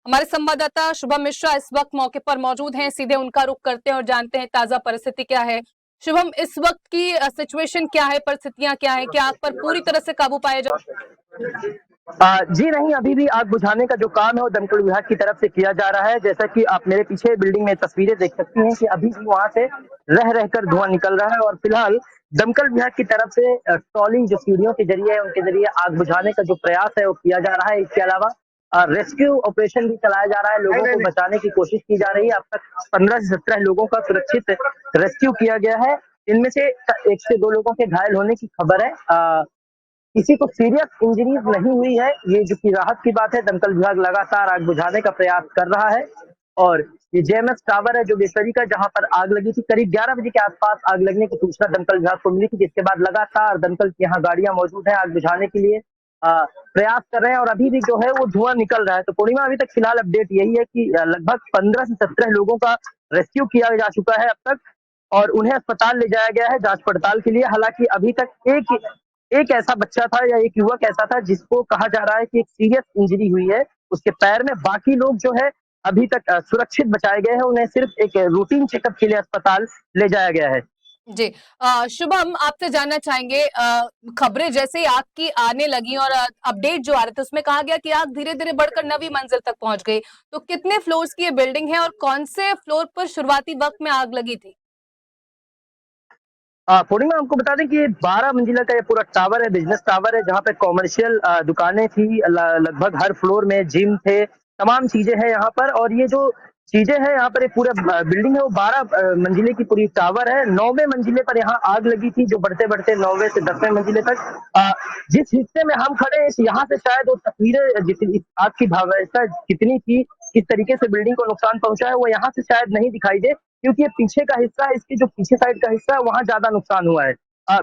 हमारे संवाददाता शुभम मिश्रा इस वक्त मौके पर मौजूद हैं। सीधे उनका रुख करते हैं और जानते हैं ताजा परिस्थिति क्या है। शुभम, इस वक्त की सिचुएशन क्या है, परिस्थितियां क्या है, क्या आग पर पूरी तरह से काबू पाया जा? जी नहीं, अभी भी आग बुझाने का जो काम है वो दमकल विभाग की तरफ से किया जा रहा है। जैसा कि आप मेरे पीछे बिल्डिंग में तस्वीरें देख सकती हैं कि अभी भी वहाँ से रह रहकर धुआं निकल रहा है और फिलहाल दमकल विभाग की तरफ से ट्रॉलिंग जो सीढ़ियों के जरिए है उनके जरिए आग बुझाने का जो प्रयास है वो किया जा रहा है। इसके अलावा रेस्क्यू ऑपरेशन भी चलाया जा रहा है, लोगों को बचाने की कोशिश की जा रही है। अब तक 15 से 17 लोगों का सुरक्षित रेस्क्यू किया गया है। इनमें से 1 से 2 लोगों के घायल होने की खबर है। किसी को सीरियस इंजरीज नहीं हुई है। ये जो कि राहत की बात है। दमकल विभाग लगातार आग बुझाने का प्रयास कर रहा है और ये जेएमएस टावर है जो बेसरी का, जहां पर आग लगी थी। करीब 11 बजे के आसपास आग लगने की सूचना दमकल विभाग को मिली थी, जिसके बाद लगातार दमकल की यहाँ गाड़ियां मौजूद हैं आग बुझाने के लिए प्रयास कर रहे हैं और अभी भी जो है वो धुआं निकल रहा है। तो पूर्णिमा, अभी तक फिलहाल अपडेट यही है कि लगभग 15 से 17 लोगों का रेस्क्यू किया जा चुका है अब तक और उन्हें अस्पताल ले जाया गया है जांच पड़ताल के लिए। हालांकि अभी तक एक एक ऐसा बच्चा था या एक युवक ऐसा था जिसको कहा जा रहा है कि एक सीरियस इंजरी हुई है उसके पैर में। बाकी लोग जो है अभी तक सुरक्षित बचाए गए हैं, उन्हें सिर्फ एक रूटीन चेकअप के लिए अस्पताल ले जाया गया है। जी। शुभम, आपसे जानना चाहेंगे, खबरें जैसे ही आग की आने लगी और अपडेट जो आ रहे थे उसमें कहा गया कि आग धीरे धीरे बढ़कर 9वीं मंजिल तक पहुंच गई। तो कितने फ्लोर्स की ये बिल्डिंग है और कौन से फ्लोर पर शुरुआती वक्त में आग लगी थी? पूर्णिमा, आपको बता दें कि ये 12 मंजिला का ये पूरा टावर है, बिजनेस टावर है, जहाँ पे कॉमर्शियल दुकानें थी। लगभग हर फ्लोर में जिम थे, तमाम चीजें हैं यहाँ पर। और ये जो चीजें हैं यहाँ पर, ये पूरा बिल्डिंग है वो 12 मंजिले की पूरी टावर है। 9वें मंजिले पर यहाँ आग लगी थी, जो बढ़ते बढ़ते 9वें से 10वें मंजिले तक। जिस हिस्से में हम खड़े हैं यहाँ से शायद वो तस्वीरें जितनी आग की भयावहता कितनी थी, किस तरीके से बिल्डिंग को नुकसान पहुंचा है, वो यहाँ से शायद नहीं दिखाई दे, क्योंकि ये पीछे का हिस्सा है। इसके जो पीछे साइड का हिस्सा है वहां ज्यादा नुकसान हुआ है।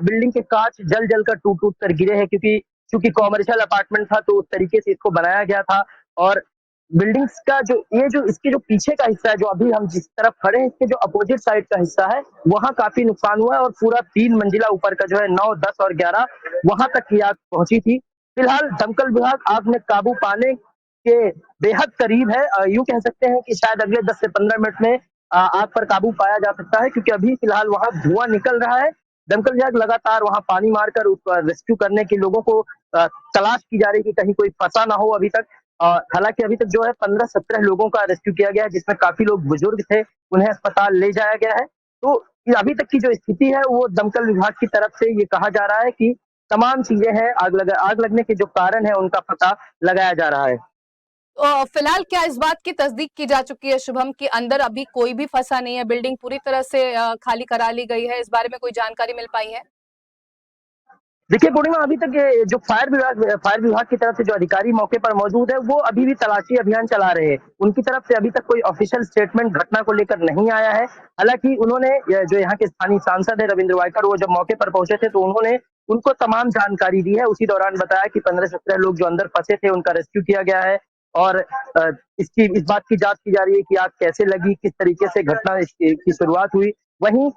बिल्डिंग के कांच जल जल कर टूट टूट कर गिरे हैं, क्योंकि चूंकि कॉमर्शियल अपार्टमेंट था तो उस तरीके से इसको बनाया गया था। और बिल्डिंग्स का जो ये जो इसके जो पीछे का हिस्सा है, जो अभी हम जिस तरफ खड़े हैं इसके जो अपोजिट साइड का हिस्सा है, वहां काफी नुकसान हुआ है। और पूरा 3 मंजिला ऊपर का जो है 9, 10 और 11 वहां तक की आग पहुंची थी। फिलहाल दमकल विभाग आग में काबू पाने के बेहद करीब है। यूं कह सकते हैं कि शायद अगले 10 से 15 मिनट में आग पर काबू पाया जा सकता है, क्योंकि अभी फिलहाल वहां धुआं निकल रहा है। दमकल विभाग लगातार वहां पानी मारकर उस रेस्क्यू करने के लोगों को तलाश की जा रही है कि कहीं कोई फंसा ना हो अभी तक। हालांकि अभी तक जो है 15-17 लोगों का रेस्क्यू किया गया है, जिसमें काफी लोग बुजुर्ग थे, उन्हें अस्पताल ले जाया गया है। तो अभी तक की जो स्थिति है वो दमकल विभाग की तरफ से ये कहा जा रहा है कि तमाम चीजें हैं, आग लगने के जो कारण है उनका पता लगाया जा रहा है। फिलहाल क्या इस बात की तस्दीक की जा चुकी है शुभम कि अंदर अभी कोई भी फंसा नहीं है, बिल्डिंग पूरी तरह से खाली करा ली गई है? इस बारे में कोई जानकारी मिल पाई है? देखिए पूर्णिमा, अभी तक ये जो फायर विभाग की तरफ से जो अधिकारी मौके पर मौजूद है वो अभी भी तलाशी अभियान चला रहे हैं। उनकी तरफ से अभी तक कोई ऑफिशियल स्टेटमेंट घटना को लेकर नहीं आया है। हालांकि उन्होंने जो यहाँ के स्थानीय सांसद है रविंद्र वायकर, वो जब मौके पर पहुंचे थे तो उन्होंने उनको तमाम जानकारी दी है। उसी दौरान बताया कि 15-17 लोग जो अंदर फंसे थे उनका रेस्क्यू किया गया है और इस बात की जांच की जा रही है कि आग कैसे लगी, किस तरीके से घटना की शुरुआत हुई। वहीं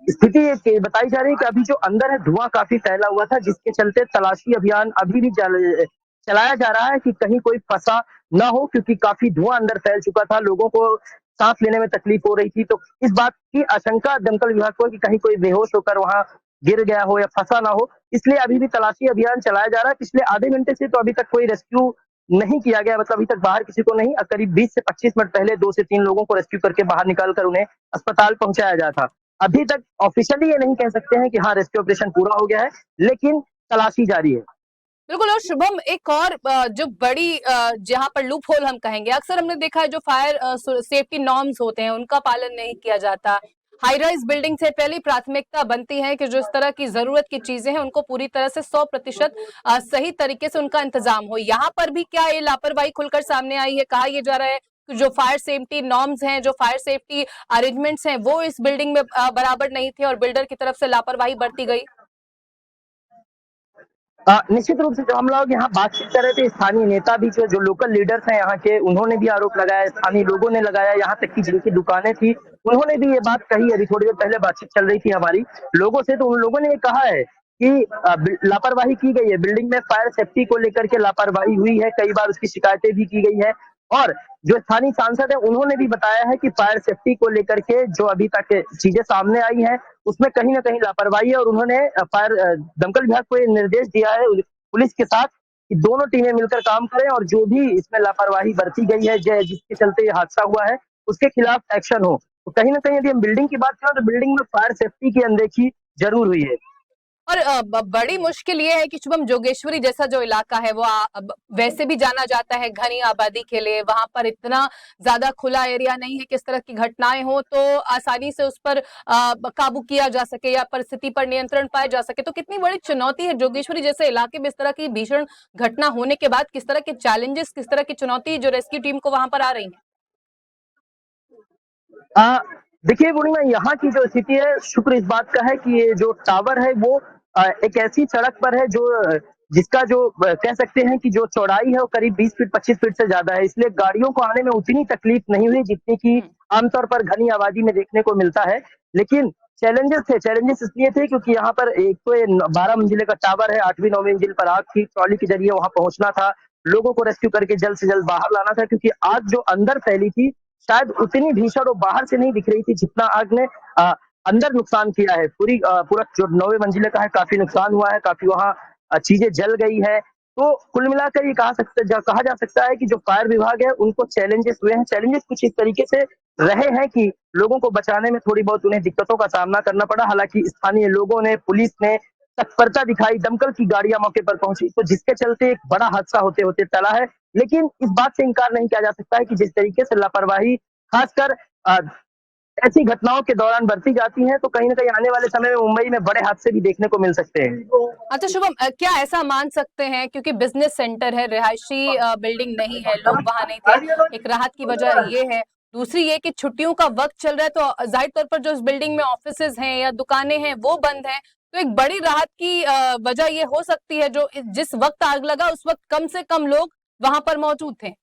स्थिति ये बताई जा रही है कि अभी जो अंदर है धुआं काफी फैला हुआ था, जिसके चलते तलाशी अभियान अभी भी चलाया जा रहा है कि कहीं कोई फंसा ना हो, क्योंकि काफी धुआं अंदर फैल चुका था, लोगों को सांस लेने में तकलीफ हो रही थी। तो इस बात की आशंका दमकल विभाग को है कि कहीं कोई बेहोश होकर वहां गिर गया हो या फंसा ना हो, इसलिए अभी भी तलाशी अभियान चलाया जा रहा है। पिछले आधे घंटे से तो अभी तक कोई रेस्क्यू नहीं किया गया, मतलब अभी तक बाहर किसी को नहीं। करीब 20 से 25 मिनट पहले 2 से 3 लोगों को रेस्क्यू करके बाहर निकालकर उन्हें अस्पताल पहुंचाया गया था। अभी तक ऑफिशियली ये नहीं कह सकते हैं कि हाँ रेस्क्यू ऑपरेशन पूरा हो गया है, लेकिन तलाशी जारी है। बिल्कुल। और शुभम, एक और जो बड़ी जहां पर लूप होल हम कहेंगे, अक्सर हमने देखा है जो फायर सेफ्टी नॉर्म्स होते हैं उनका पालन नहीं किया जाता। हाई राइज बिल्डिंग से पहली प्राथमिकता बनती है कि जो इस तरह की जरूरत की चीजें हैं उनको पूरी तरह से 100% सही तरीके से उनका इंतजाम हो। यहाँ पर भी क्या ये लापरवाही खुलकर सामने आई है? कहा यह जा रहा है कि जो फायर सेफ्टी नॉर्म्स हैं, जो फायर सेफ्टी अरेंजमेंट्स हैं, वो इस बिल्डिंग में बराबर नहीं थे और बिल्डर की तरफ से लापरवाही बरती गई। निश्चित रूप से जो हम लोग यहाँ बातचीत कर रहे थे, स्थानीय नेता भी जो लोकल लीडर्स हैं यहाँ के, उन्होंने भी आरोप लगाया, स्थानीय लोगों ने लगाया, यहाँ तक की जिनकी दुकानें थी उन्होंने भी ये बात कही। अभी थोड़ी देर पहले बातचीत चल रही थी हमारी लोगों से, तो उन लोगों ने ये कहा है कि लापरवाही की गई है बिल्डिंग में, फायर सेफ्टी को लेकर के लापरवाही हुई है, कई बार उसकी शिकायतें भी की गई है। और जो स्थानीय सांसद है उन्होंने भी बताया है कि फायर सेफ्टी को लेकर के जो अभी तक चीजें सामने आई हैं उसमें कहीं ना कहीं लापरवाही है, और उन्होंने दमकल विभाग को ये निर्देश दिया है पुलिस के साथ कि दोनों टीमें मिलकर काम करें, और जो भी इसमें लापरवाही बरती गई है जिसके चलते ये हादसा हुआ है उसके खिलाफ एक्शन हो। तो कहीं ना कहीं यदि हम बिल्डिंग की बात करें तो बिल्डिंग में फायर सेफ्टी की अनदेखी जरूर हुई है। और बड़ी मुश्किल ये है कि शुभम, जोगेश्वरी जैसा जो इलाका है वो वैसे भी जाना जाता है घनी आबादी के लिए, वहां पर इतना ज्यादा खुला एरिया नहीं है किस तरह की घटनाएं हो तो आसानी से उस पर काबू किया जा सके या परिस्थिति पर नियंत्रण पाया जा सके। तो कितनी बड़ी चुनौती है जोगेश्वरी जैसे इलाके में इस तरह की भीषण घटना होने के बाद, किस तरह के चैलेंजेस, किस तरह की चुनौती जो रेस्क्यू टीम को वहां पर आ रही है? अ, देखिए पूर्णिमा, यहाँ की जो स्थिति है शुक्र इस बात का है कि ये जो टावर है वो एक ऐसी सड़क पर है जो जिसका जो कह सकते हैं कि जो चौड़ाई है वो करीब 20 फीट 25 फीट से ज्यादा है, इसलिए गाड़ियों को आने में उतनी तकलीफ नहीं हुई जितनी की हम्म। आमतौर पर घनी आबादी में देखने को मिलता है। लेकिन चैलेंजेस इसलिए थे क्योंकि यहाँ पर एक तो ये 12 मंजिले का टावर है, 8वीं 9वीं मंजिल पर आग थी, ट्रॉली के जरिए वहां पहुंचना था, लोगों को रेस्क्यू करके जल्द से जल्द बाहर लाना था, क्योंकि आग जो अंदर फैली थी शायद उतनी भीषण वो बाहर से नहीं दिख रही थी जितना आग ने अ, अंदर नुकसान किया है। पूरा जो 9वें मंजिले का है काफी नुकसान हुआ है, काफी वहाँ चीजें जल गई है। तो कुल मिलाकर ये कहा जा सकता है कि जो फायर विभाग है उनको चैलेंजेस हुए हैं। चैलेंजेस कुछ इस तरीके से रहे हैं कि लोगों को बचाने में थोड़ी बहुत उन्हें दिक्कतों का सामना करना पड़ा। हालांकि स्थानीय लोगों ने, पुलिस ने तत्परता दिखाई, दमकल की गाड़ियां मौके पर पहुंची, तो जिसके चलते एक बड़ा हादसा होते होते टला है। लेकिन इस बात से इनकार नहीं किया जा सकता है कि जिस तरीके से लापरवाही खासकर अ, ऐसी घटनाओं के दौरान बरती जाती है तो कहीं न कहीं आने वाले समय में मुंबई में बड़े हादसे भी देखने को मिल सकते हैं। अच्छा शुभम, क्या ऐसा मान सकते हैं क्योंकि बिजनेस सेंटर है, रिहायशी बिल्डिंग नहीं है, लोग वहां नहीं थे, एक राहत की वजह ये है। दूसरी ये कि छुट्टियों का वक्त चल रहा है तो जाहिर तौर पर जो इस बिल्डिंग में ऑफिसेज हैं या दुकानें हैं वो बंद हैं, तो एक बड़ी राहत की वजह ये हो सकती है जो जिस वक्त आग लगा उस वक्त कम से कम लोग वहां पर मौजूद थे।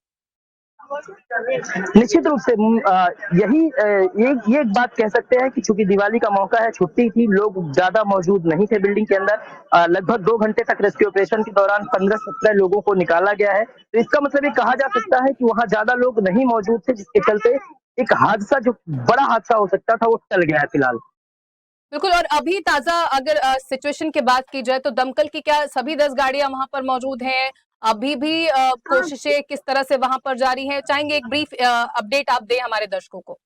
निश्चित रूप से यही ये एक बात कह सकते हैं कि चूंकि दिवाली का मौका है, छुट्टी थी, लोग ज्यादा मौजूद नहीं थे बिल्डिंग के अंदर। लगभग 2 घंटे तक रेस्क्यू ऑपरेशन के दौरान 15-17 लोगों को निकाला गया है, तो इसका मतलब ये कहा जा सकता है कि वहां ज्यादा लोग नहीं मौजूद थे, जिसके चलते एक हादसा, जो बड़ा हादसा हो सकता था, वो टल गया है फिलहाल। बिल्कुल। और अभी ताजा अगर सिचुएशन की बात की जाए तो दमकल की क्या सभी 10 गाड़ियां वहां पर मौजूद हैं? अभी भी कोशिशें किस तरह से वहां पर जारी हैं? चाहेंगे एक ब्रीफ अपडेट आप दें हमारे दर्शकों को।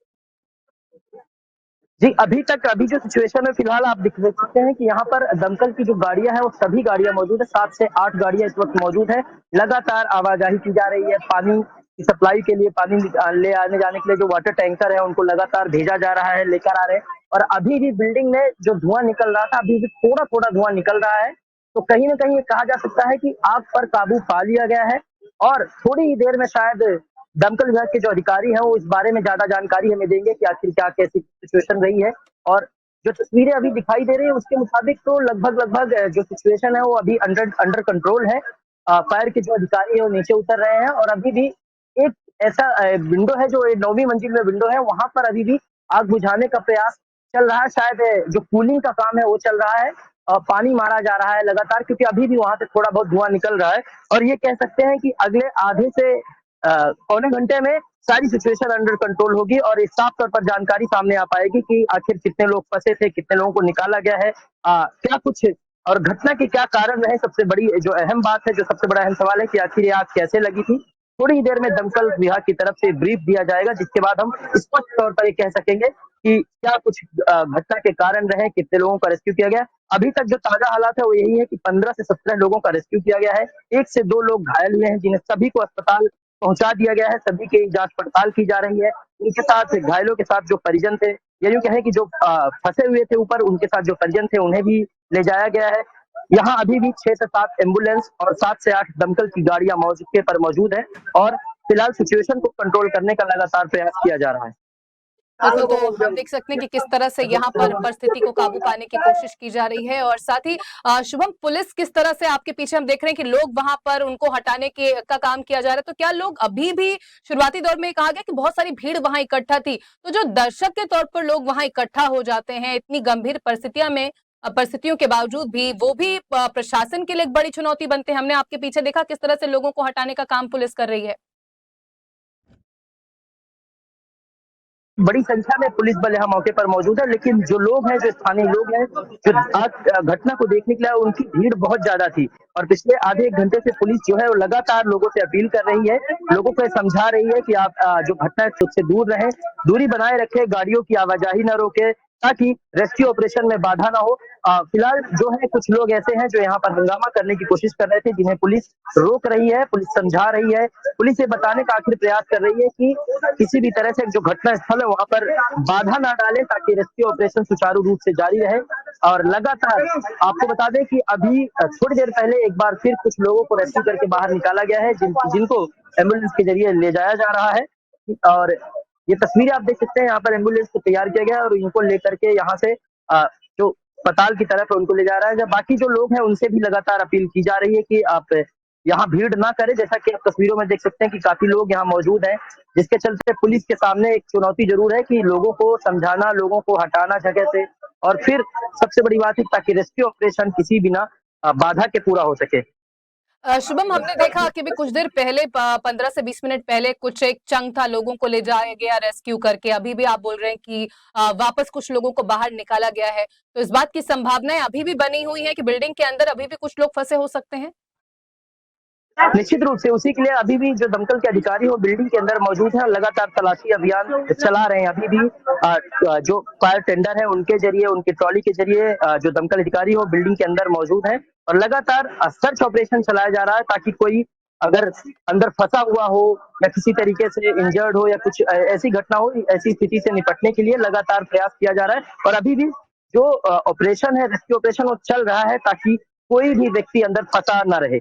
जी, अभी जो सिचुएशन है फिलहाल आप देख सकते हैं कि यहाँ पर दमकल की जो गाड़ियां हैं वो सभी गाड़ियां मौजूद है, 7 से 8 गाड़ियां इस वक्त मौजूद है। लगातार आवाजाही की जा रही है, पानी की सप्लाई के लिए, पानी ले आने जाने के लिए जो वाटर टैंकर है उनको लगातार भेजा जा रहा है, लेकर आ रहे हैं। और अभी भी बिल्डिंग में जो धुआं निकल रहा था, अभी भी थोड़ा थोड़ा धुआं निकल रहा है, तो कहीं ना कहीं ये कहा जा सकता है कि आग पर काबू पा लिया गया है। और थोड़ी ही देर में शायद दमकल विभाग के जो अधिकारी हैं वो इस बारे में ज्यादा जानकारी हमें देंगे कि आखिर क्या कैसी सिचुएशन रही है। और जो तस्वीरें अभी दिखाई दे रही है उसके मुताबिक तो लगभग लगभग जो सिचुएशन है वो अभी अंडर अंडर कंट्रोल है। फायर के जो अधिकारी है वो नीचे उतर रहे हैं, और अभी भी एक ऐसा विंडो है जो 9वीं मंजिल में विंडो है, वहां पर अभी भी आग बुझाने का प्रयास चल रहा है। शायद जो कूलिंग का काम है वो चल रहा है, पानी मारा जा रहा है लगातार, क्योंकि अभी भी वहां से थोड़ा बहुत धुआं निकल रहा है। और ये कह सकते हैं कि अगले आधे से पौने घंटे में सारी सिचुएशन अंडर कंट्रोल होगी और एक साफ तौर पर जानकारी सामने आ पाएगी कि आखिर कितने लोग फंसे थे, कितने लोगों को निकाला गया है, क्या कुछ और घटना के क्या कारण रहे। सबसे बड़ी जो अहम बात है, जो सबसे बड़ा अहम सवाल है कि आखिर ये आग कैसे लगी थी। थोड़ी ही देर में दमकल विभाग की तरफ से ब्रीफ दिया जाएगा, जिसके बाद हम स्पष्ट तौर पर ये कह सकेंगे कि क्या कुछ घटना के कारण रहे, कितने लोगों का रेस्क्यू किया गया। अभी तक जो ताजा हालात है वो यही है कि 15 से 17 लोगों का रेस्क्यू किया गया है, 1 से 2 लोग घायल हुए हैं, जिन्हें सभी को अस्पताल पहुंचा दिया गया है, सभी की जांच पड़ताल की जा रही है। उनके साथ घायलों के साथ जो परिजन थे, या यूं कहें कि जो फंसे हुए थे ऊपर, उनके साथ जो परिजन थे उन्हें भी ले जाया गया है। यहाँ अभी भी 6 से 7 एम्बुलेंस और 7 से 8 दमकल की गाड़ियां मौके पर मौजूद है, और फिलहाल सिचुएशन को कंट्रोल करने का लगातार प्रयास किया जा रहा है। बिल्कुल, तो हम देख सकते हैं कि किस तरह से यहाँ पर परिस्थिति को काबू पाने की कोशिश की जा रही है। और साथ ही शुभम, पुलिस किस तरह से आपके पीछे, हम देख रहे हैं कि लोग वहां पर उनको हटाने के का काम किया जा रहा है, तो क्या लोग अभी भी, शुरुआती दौर में कहा गया कि बहुत सारी भीड़ वहां इकट्ठा थी, तो जो दर्शक के तौर पर लोग वहां इकट्ठा हो जाते हैं इतनी गंभीर परिस्थितियों में, परिस्थितियों के बावजूद भी वो भी प्रशासन के लिए एक बड़ी चुनौती बनते हैं। हमने आपके पीछे देखा किस तरह से लोगों को हटाने का काम पुलिस कर रही है। बड़ी संख्या में पुलिस बल यहाँ मौके पर मौजूद है, लेकिन जो लोग हैं, जो स्थानीय लोग हैं, जो आज घटना को देखने के लिए आए, उनकी भीड़ बहुत ज़्यादा थी और पिछले आधे 1 घंटे से पुलिस जो है वो लगातार लोगों से अपील कर रही है, लोगों को ये समझा रही है कि आप जो घटना है उससे दूर रहें, दूरी बनाए रखें, गाड़ियों की आवाजाही ना रोकें, ताकि रेस्क्यू ऑपरेशन में बाधा ना हो। फिलहाल जो है कुछ लोग ऐसे हैं जो यहाँ पर हंगामा करने की कोशिश कर रहे थे, जिन्हें पुलिस रोक रही है, पुलिस समझा रही है, पुलिस ये बताने का आखिर प्रयास कर रही है कि किसी भी तरह से जो घटना स्थल है वहां पर बाधा ना डाले, ताकि रेस्क्यू ऑपरेशन सुचारू रूप से जारी रहे। और लगातार आपको बता दें कि अभी थोड़ी देर पहले एक बार फिर कुछ लोगों को रेस्क्यू करके बाहर निकाला गया है, जिनको एम्बुलेंस के जरिए ले जाया जा रहा है। और ये तस्वीरें आप देख सकते हैं, यहाँ पर एम्बुलेंस को तैयार किया गया है और इनको लेकर के यहाँ से जो अस्पताल की तरफ है उनको ले जा रहा है। जब बाकी जो लोग हैं उनसे भी लगातार अपील की जा रही है कि आप यहाँ भीड़ ना करें, जैसा कि आप तस्वीरों में देख सकते हैं कि काफी लोग यहाँ मौजूद हैं, जिसके चलते पुलिस के सामने एक चुनौती जरूर है कि लोगों को समझाना, लोगों को हटाना जगह से, और फिर सबसे बड़ी बात है ताकि रेस्क्यू ऑपरेशन किसी बिना बाधा के पूरा हो सके। शुभम, हमने देखा कि भी कुछ देर पहले 15 से 20 मिनट पहले कुछ एक चंग था, लोगों को ले जाया गया रेस्क्यू करके। अभी भी आप बोल रहे हैं कि वापस कुछ लोगों को बाहर निकाला गया है, तो इस बात की संभावनाएं अभी भी बनी हुई है कि बिल्डिंग के अंदर अभी भी कुछ लोग फंसे हो सकते हैं। निश्चित रूप से उसी के लिए अभी भी जो दमकल के अधिकारी वो बिल्डिंग के अंदर मौजूद हैं, लगातार तलाशी अभियान चला रहे हैं। अभी भी जो फायर टेंडर है उनके जरिए, उनकी ट्रॉली के जरिए जो दमकल अधिकारी हो बिल्डिंग के अंदर मौजूद है और लगातार सर्च ऑपरेशन चलाया जा रहा है, ताकि कोई अगर अंदर फंसा हुआ हो या किसी तरीके से इंजर्ड हो या कुछ ऐसी घटना हो, ऐसी स्थिति से निपटने के लिए लगातार प्रयास किया जा रहा है। और अभी भी जो ऑपरेशन है, रेस्क्यू ऑपरेशन, वो चल रहा है, ताकि कोई भी व्यक्ति अंदर फंसा न रहे।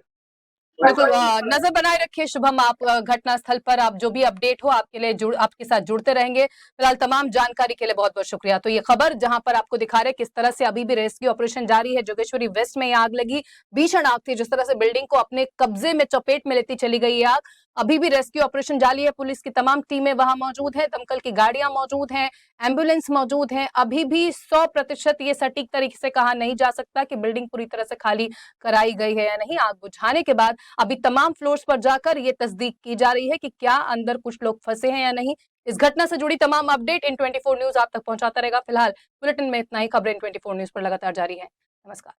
बिल्कुल, नजर बनाए रखिए शुभम, आप घटना स्थल पर। आप जो भी अपडेट हो आपके लिए आपके साथ जुड़ते रहेंगे। फिलहाल तमाम जानकारी के लिए बहुत बहुत शुक्रिया। तो ये खबर जहां पर आपको दिखा रहे किस तरह से अभी भी रेस्क्यू ऑपरेशन जारी है। जोगेश्वरी वेस्ट में आग लगी, भीषण आग थी, जिस तरह से बिल्डिंग को अपने कब्जे में चपेट में लेती चली गई आग। अभी भी रेस्क्यू ऑपरेशन जारी है, पुलिस की तमाम टीमें वहां मौजूद है, दमकल की गाड़ियां मौजूद हैं, एम्बुलेंस मौजूद है। अभी भी 100% ये सटीक तरीके से कहा नहीं जा सकता कि बिल्डिंग पूरी तरह से खाली कराई गई है या नहीं। आग बुझाने के बाद अभी तमाम फ्लोर्स पर जाकर ये तस्दीक की जा रही है कि क्या अंदर कुछ लोग फंसे हैं या नहीं। इस घटना से जुड़ी तमाम अपडेट इन 24 न्यूज आप तक पहुंचाता रहेगा। फिलहाल बुलेटिन में इतना ही। खबरें इन 24 न्यूज पर लगातार जारी है। नमस्कार।